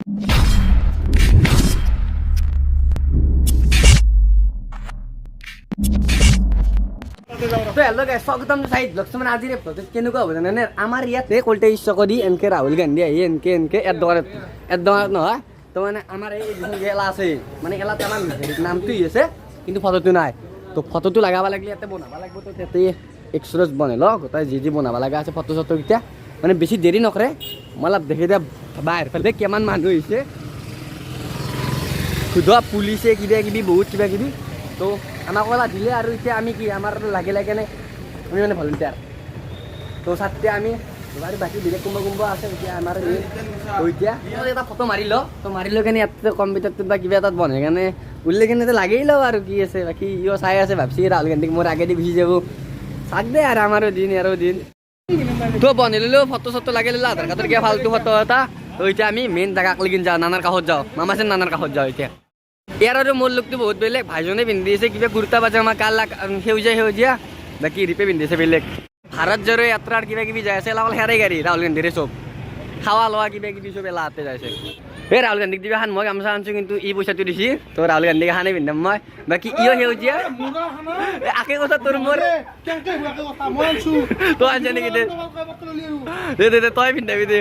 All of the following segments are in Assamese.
তো হেল্ল' গাইছ স্বাগতম চাইড ব্লগছ মানে আজিৰ প্ৰজেক্ট কেনেকুৱা হ'ব জানেনে আমাৰ ইয়াতে কল্টেজ চকদি এনকে ৰাহুল গান্ধী আহি এনকে এড দোকানত নহয় তো মানে আমাৰ এই যিখন এলা আছে মানে এলাত আমাৰ নামটো আছে কিন্তু ফটোটো নাই তো ফটোটো লগাব লাগিলে ইয়াতে বনাব লাগিব তো তাতে এক্সট্ৰাজ বনাই ল গোটাই যি বনাব লগা আছে ফটো চটোকেইটা মানে বেছি দেৰি নকৰে মই অলপ দেখি দিয়া বাহিৰ ফালে কিমান মানুহ হৈছে সোধা পুলিচে কিবা কিবি বহুত কিবা কিবি তো আমাক ওলা দিলে আৰু এতিয়া আমি কি আমাৰ লাগে কেনে আমি মানে ভলেণ্টিয়াৰ তো চাতে আমি আৰু বাকী বেলেগ কোনোবা আছে এতিয়া আমাৰ এতিয়া এটা ফটো মাৰি ল তো মাৰি লৈ কেনে ইয়াতে কম্পিউটাৰটোত বা কিবা এটাত বনাই কেনে উলিয়াই কেনে লাগেই লওঁ আৰু কি আছে বাকী ইও চাই আছে ভাবছি ৰাহুল গান্ধীক মোৰ আগেদি গুচি যাব চাক দে আৰু আমাৰো দিন আৰু দিন তো বনাই ল'লোঁ ফটো চটো লাগে ল'লোঁ আধাৰ কাৰ্ডৰ কিবা ফাল্টু ফটো এটা তো এতিয়া আমি মেইন জেগাক লেগি যাওঁ নানাৰ কাষত যাওঁ মামাচেন নানাৰ কাষত যাওঁ এতিয়া ইয়াৰ আৰু মোৰ লুকটো বহুত বেলেগ ভাইজনে পিন্ধি আছে কিবা কুৰ্তা পাজামা কালা সেউজীয়া বাকী ৰিপে পিন্ধি আছে বেলেগ ভাৰত জোৰো যাত্ৰাৰ কিবা কিবি যাই আছে অকল হেৰাই গাড়ী ৰাহুল গান্ধীৰে চব খাৱা লোৱা কিবা কিবি চব এলাহাতে যাইছে এই ৰাহুল গান্ধীক দিবা খান মই গামোচা আনিছোঁ কিন্তু ই পইচাটো দিছি তো ৰাহুল গান্ধীক খানে পিন্ধাম মই বাকী ইও সেউজীয়া আকে কথা তোৰ মোৰ তই আনিছে নেকি দে তই পিন্ধাবি দে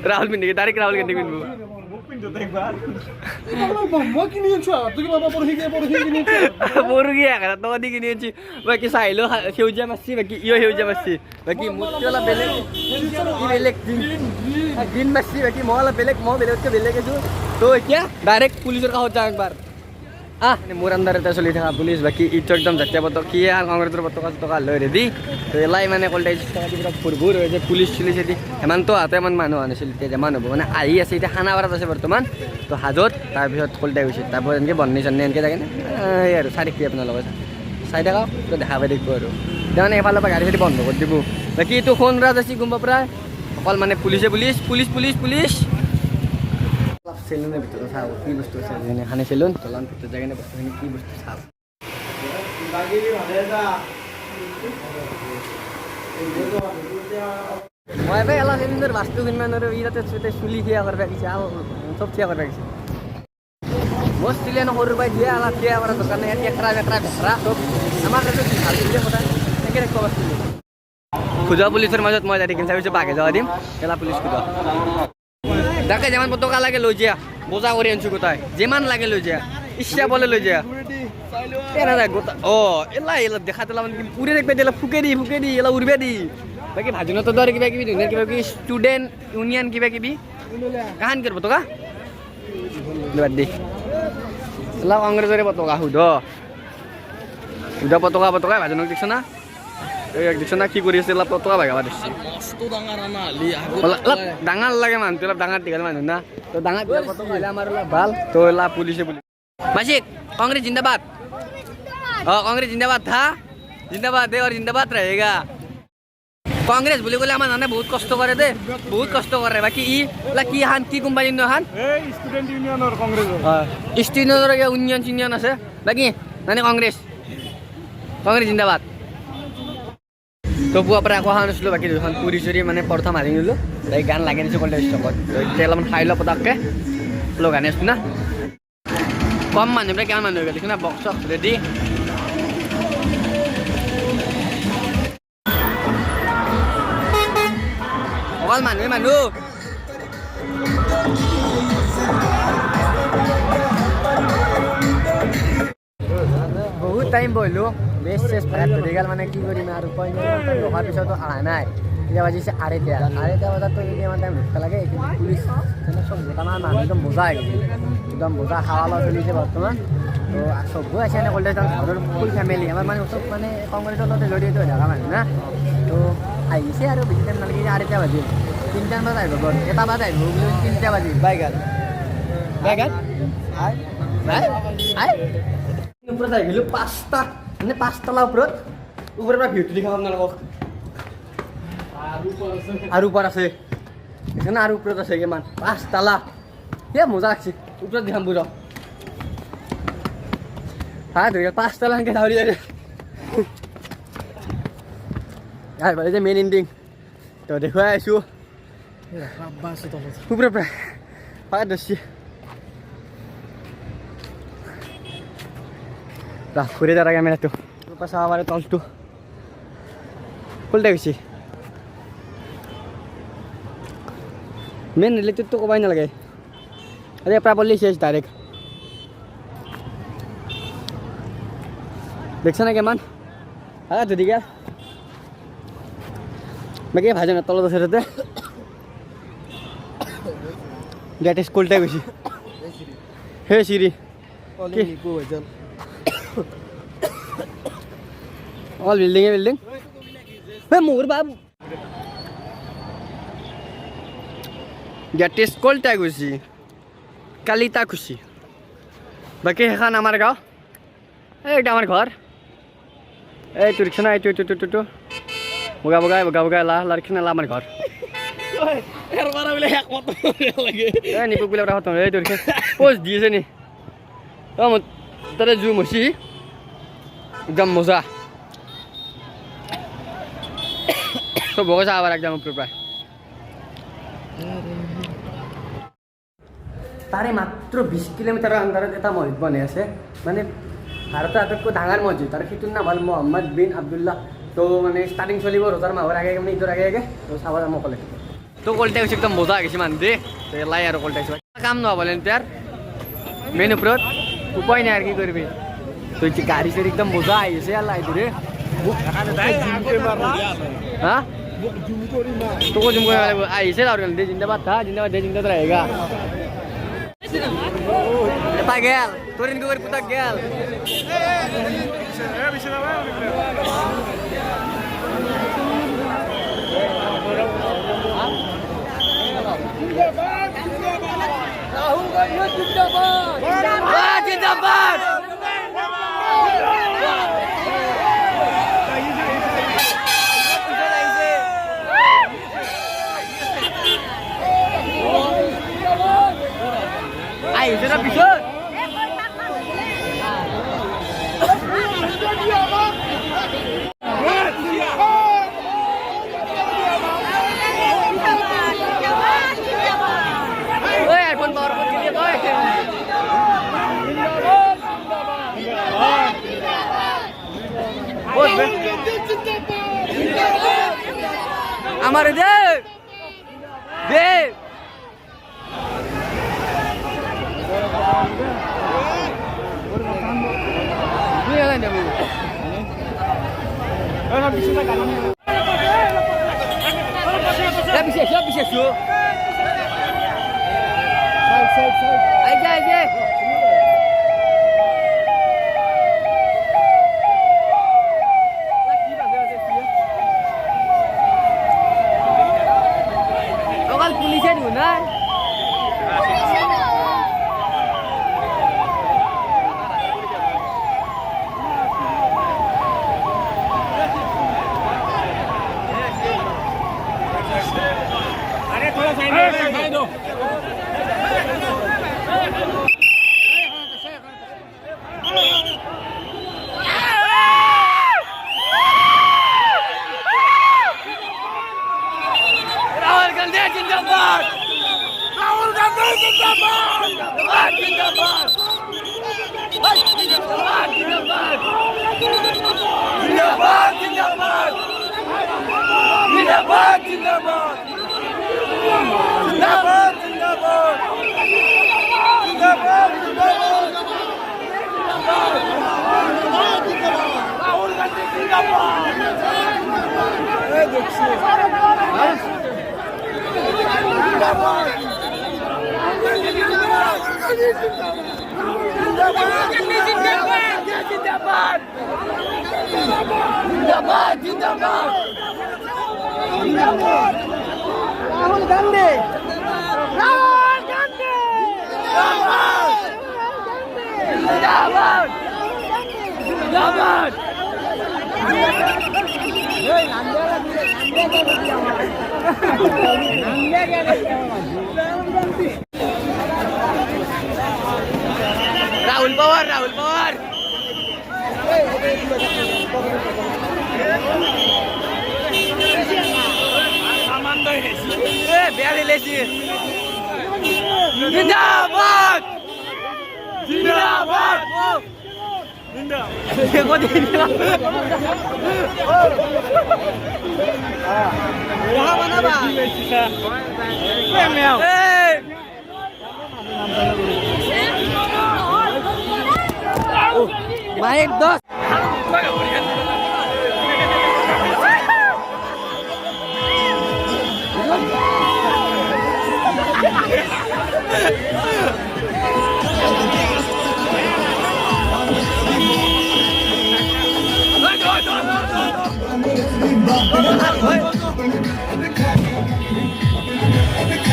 ৰাহুল পিন্ধি ডাইৰেক্ট ৰাহুল গান্ধী পিন্ধিব তই কিনি আনছি বাকী চাহিলো সেউজীয়া মাছছি বাকী ইও সেউজীয়া মাছছি বাকী মোতকৈ অলপ বেলেগ বেলেগ গ্ৰীণ মাছছি বাকী মই অলপ বেলেগ মই বেলেগতকৈ বেলেগ আছোঁ তো এতিয়া ডাইৰেক্ট পুলিচৰ কাষত যাওঁ একবাৰ মোৰ আণ্ডাৰতে চলি থকা পুলিচ বাকী ইটো একদম জাতীয় পতাকা কংগ্ৰেছৰ পতাকা লৈ ৰেডি তো এলাই মানে কল্টাই ভুৰ হৈছে পুলিচ চুলিচ এদি সিমানটো হাতে ইমান মানুহ হোৱা নাছিল এতিয়া যিমান হ'ব মানে আহি আছে এতিয়া খানাপাৰাত আছে বৰ্তমান তো হাজত তাৰপিছত কল্টাই গৈছে তাৰপিছত এনেকৈ বন্নি চন্নি এনেকৈ থাকে এই আৰু চাই দেখি আপোনাৰ লগত চাই থাকক তো দেখা পাই থাকিব আৰু এতিয়া মানে এফালৰ পৰা গাড়ী চাড়ী বন্ধ কৰি দিব বাকী এইটো সোণ ৰাজ আছে গম প্ৰায় অকল মানে পুলিচে পুলিচ চেলুনৰ ভিতৰত চাওঁ কি বস্তু আছে যেনে খানে চেলুন তলান ভিতৰত যায় কিনে বস্তুখিনি কি বস্তু চাওঁ মই এবাৰ এলা চেলুনৰ বাস্তু কিনমান আৰু ই তাতে চুলি থিয়া কৰিব গৈছে আৰু চব থিয়া কৰিব গৈছে মোৰ চুলিয়ে নকৰোঁ পাই দিয়ে অলপ থিয়া কৰাৰ দোকানে একৰা বেকৰা চব আমাৰ তাতে ভাল চুলিয়ে সদায় এনেকৈ ৰাখিব বস্তু খোজা পুলিচৰ মাজত মই যাই দেখিম চাবিছোঁ বাঘে যাৱা দিম এলা পুলিচ খোজা তাকে যেমন পতাকা লাগে লৈ যা বোজা কৰি আনছো গোটাই যিমান লাগে লৈ যা ইচ্ছা বলে লৈ যা গোটা এলা দেখা দিলা মানে পুৰি ৰাখবে দিলা ফুকে দি এলা উৰবে দি বাকী ভাজনতো দৰে কিবা কিবি ধুনীয়া কিবা কিবি ষ্টুডেণ্ট ইউনিয়ন কিবা কিবি কাহান কিয় পতাকা বাদ দি এলা কংগ্ৰেছৰে পতাকা সুধা পতাকা ভাজনক দেখিছ না দেখিছ না কি কৰি আছে অলপ পতাকা ভাগাবা দিছে অলপ ডাঙৰ লাগে মানুহটো অলপ ডাঙৰ দীঘল মানুহ না তো ডাঙৰ পতাকা হ'লে আমাৰ অলপ ভাল তো এলা পুলিচে মাসিক कांग्रेस जिंदाबाद कांग्रेस जिंदाबाद था जिंदाबाद है और जिंदाबाद रहेगा कांग्रेस बोले बोले आम नाने बहुत कष्ट करे दे बहुत कष्ट करे बाकी इ ला की हान की कोम्पानी न हान स्टूडेंट यूनियन और कांग्रेस स्टूडेंट और यूनियन আছে बाकी नाने कांग्रेस जिंदाबाद তো পুৱাৰ পৰা আকৌ অহা নাছিলোঁ বাকী দুখন পুৰি চুৰি মানে পৰঠা মাৰি নিলোঁ এই গান লাগি দিছোঁ কল্টেজ চকত এতিয়া অলপমান খাই লওঁ পটাককৈ লগ আনি আছোঁ না কম মানুহবিলাক কিমান মানুহ হৈ গ'ল দেখিনা বক্স চক্স ৰেডি অকল মানুহ বহুত টাইম বহিলোঁ বেছ চেছ ভাড়াত ধৰি গ'ল মানে কি কৰিম আৰু উপায় নাই অহাৰ পিছতো অহা নাই এতিয়া বাজিছে আঢ়ৈটা বজাততো এতিয়া ইমান টাইম ৰখিব লাগে কিন্তু পুলিচ চব গোটামান মানুহ একদম বোজা হৈ গৈছে একদম বোজা খাৱা লোৱা চলিছে বৰ্তমান তো চবো আছে এনে কল্টেজ ঘৰৰ ফুল ফেমিলি আমাৰ মানে চব মানে কংগ্ৰেছৰ লগতে জড়িত হৈ থকা মানুহ না তো আহিছে আৰু বেছি টাইম নালাগে আঢ়ৈটা বাজিল 3টামান বজাত আহিব ঘৰ 1টা বজাত আহিব বুলি 3টা বাজিল বাইগাল ওপৰত আহিলোঁ 5টা মানে 5তলা ওপৰৰ পৰা ভিউটো দেখাম আপোনালোকক আৰু ওপৰত আছে সেইকাৰণে আৰু ওপৰত আছে কিমান 5তলা মজা লাগছে ওপৰত দেখাম বুঢ় ধৰি 5তলা এনেকৈ ধৰি মেইন এণ্ডিং তো দেখুৱাই আছোঁ উপরে উপরে পায়ে ধরছি ঘুরে যাওয়ার আগে আমি তো পাশে আবার তলটু উল্টে গেছি মেন রিলেটেড তো কবাই না লাগে আরে প্রায় বললেই শেষ ডাইরেক্ট দেখছো না কেমন হ্যাঁ তো দিকে বাকি ভাজে না তলত সেটাতে যেটা স্কুলটাই বেশি হে সিরি অল বিল্ডিং এ বিল্ডিং হ্যাঁ মোর বাবু যেটা স্কুলটাই বেশি কালিতা খুশি বাকি এখন আমার গাঁও এইটা আমার ঘর এই তোর রিক্সা না এই তো বগা বগাই লার রিক্সা না আমার ঘর নিপুক বলে হতো এই তোর পোস্ট দিয়েছে নি তারা জুম হসি একদম মজা সব বগা আবার একদম উপরে প্রায় তারে মাত্র 20 কিলোমিটার আন্দাৰত এটা মছজিদ বনাই আছে মানে ভাৰতৰ আটাইতকৈ ডাঙৰ মছজিদ আৰু সেইটোৰ নাম হ'ল মোহাম্মদ বিন আব্দুল্লাহ তো মানে ষ্টাৰ্টিং চলিব ৰোজাৰ মাহৰ আগে মানে ঈদৰ আগে তো চাব যাম অকলে তো কলটা হৈছে একদম মজা গৈছে মানুহ দেই তো এলাই আৰু কলটা কাম নহ'বলে তাৰ মেইন ওপৰত উপায় নাই আৰু কি কৰিবি তো গাড়ী চাড়ী একদম মজা আহিছে আল্লাহ এইটোৰে হা তোকো জুম কৰিব লাগিব আহিছে আৰু দে জিন্দাবাদ দে জিন্দাবাদ रहेगा Eta gel, turin gue puta gel. Jindabat. Ayo, sudah bisa. Woi, iPhone power pun dia boy. Bos, Amar deh. Deh. Bisa. Aja. Lokal polisi di mana? Rahul Gandhi. Rahul Pawar. Samanda বেয়া দিলেছি জিন্দাবাদ জিন্দাবাদ Main dos.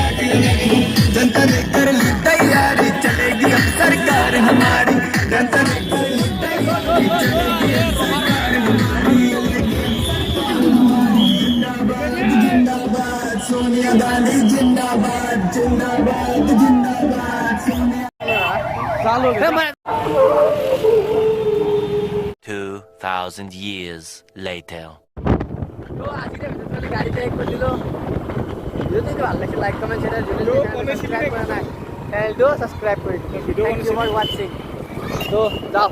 जनता ने कर ली तैयारी चलेगी अब सरकार हमारी जनता ने कर ली तैयारी चलेगी अब सरकार हमारी जिंदाबाद जिंदाबाद सोनिया गांधी जिंदाबाद जिंदाबाद जिंदाबाद सोनिया 2,000 years later. তো আজিতে গাড়িতে এক করে দিল যদি ভালো লাগছে লাইক কমেন্ট শেয়ার সাবস্ক্রাইব করে না চ্যানেলটো সাবস্ক্রাইব করে দিন থ্যাংক ইউ ফর ওয়াচিং তো যাও